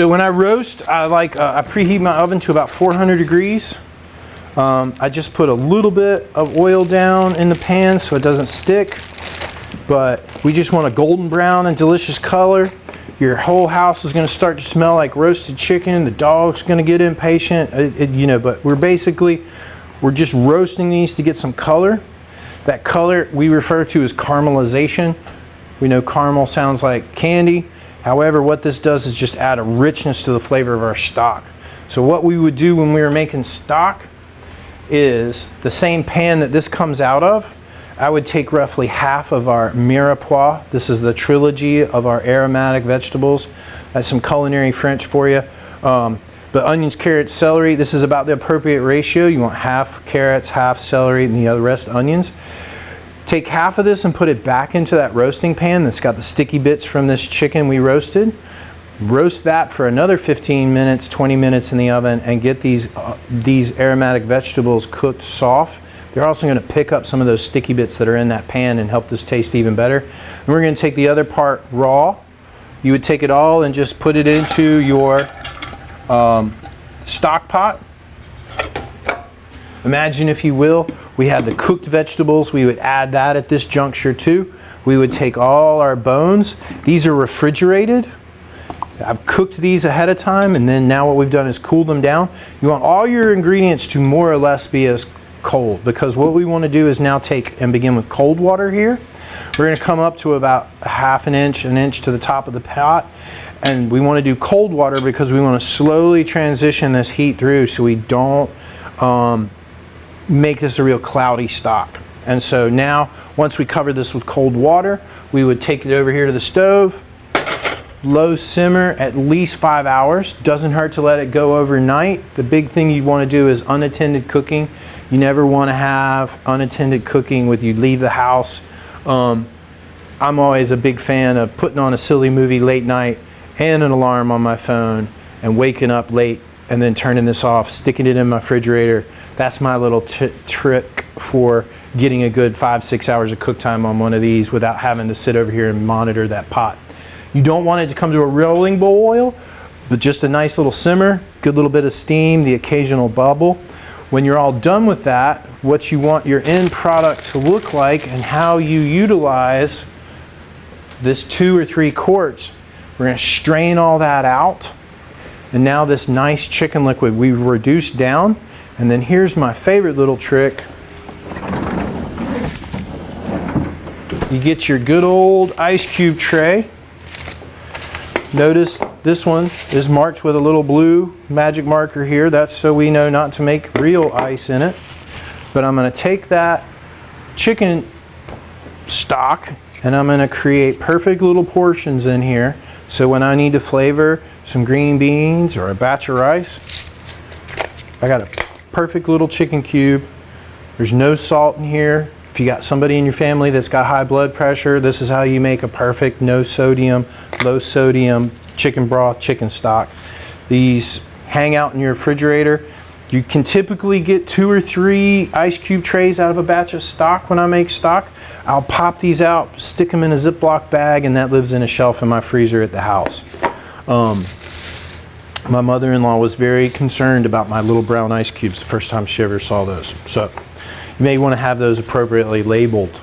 So when I roast, I preheat my oven to about 400 degrees. I just put a little bit of oil down in the pan so it doesn't stick, but we just want a golden brown and delicious color. Your whole house is going to start to smell like roasted chicken. The dog's going to get impatient, but we're just roasting these to get some color. That color we refer to as caramelization. We know caramel sounds like candy. However, what this does is just add a richness to the flavor of our stock. So what we would do when we were making stock is the same pan that this comes out of, I would take roughly half of our mirepoix. This is the trilogy of our aromatic vegetables. That's some culinary French for you. But onions, carrots, celery, this is about the appropriate ratio. You want half carrots, half celery, and the other rest onions. Take half of this and put it back into that roasting pan that's got the sticky bits from this chicken we roasted. Roast that for another 15 minutes, 20 minutes in the oven, and get these aromatic vegetables cooked soft. They're also going to pick up some of those sticky bits that are in that pan and help this taste even better. And we're going to take the other part raw. You would take it all and just put it into your stock pot. Imagine, if you will, we had the cooked vegetables. We would add that at this juncture too. We would take all our bones. These are refrigerated. I've cooked these ahead of time, and then now what we've done is cooled them down. You want all your ingredients to more or less be as cold, because what we want to do is now take and begin with cold water here. We're going to come up to about a half an inch to the top of the pot, and we want to do cold water because we want to slowly transition this heat through so we don't make this a real cloudy stock. And so now, once we cover this with cold water, we would take it over here to the stove, low simmer at least 5 hours. Doesn't hurt to let it go overnight. The big thing you want to do is unattended cooking. You never want to have unattended cooking when you leave the house. I'm always a big fan of putting on a silly movie late night and an alarm on my phone and waking up late and then turning this off, sticking it in my refrigerator. That's my little trick for getting a good 5-6 hours of cook time on one of these without having to sit over here and monitor that pot. You don't want it to come to a rolling boil, but just a nice little simmer, good little bit of steam, the occasional bubble. When you're all done with that, what you want your end product to look like and how you utilize this 2 or 3 quarts. We're going to strain all that out. And now this nice chicken liquid we've reduced down. And then here's my favorite little trick. You get your good old ice cube tray. Notice this one is marked with a little blue magic marker here. That's so we know not to make real ice in it. But I'm going to take that chicken stock and I'm going to create perfect little portions in here. So when I need to flavor some green beans or a batch of rice, I got a perfect little chicken cube. There's no salt in here. If you got somebody in your family that's got high blood pressure, this is how you make a perfect no sodium, low sodium chicken broth, chicken stock. These hang out in your refrigerator. You can typically get 2 or 3 ice cube trays out of a batch of stock when I make stock. I'll pop these out, stick them in a Ziploc bag, and that lives in a shelf in my freezer at the house. My mother-in-law was very concerned about my little brown ice cubes the first time she ever saw those. So you may want to have those appropriately labeled.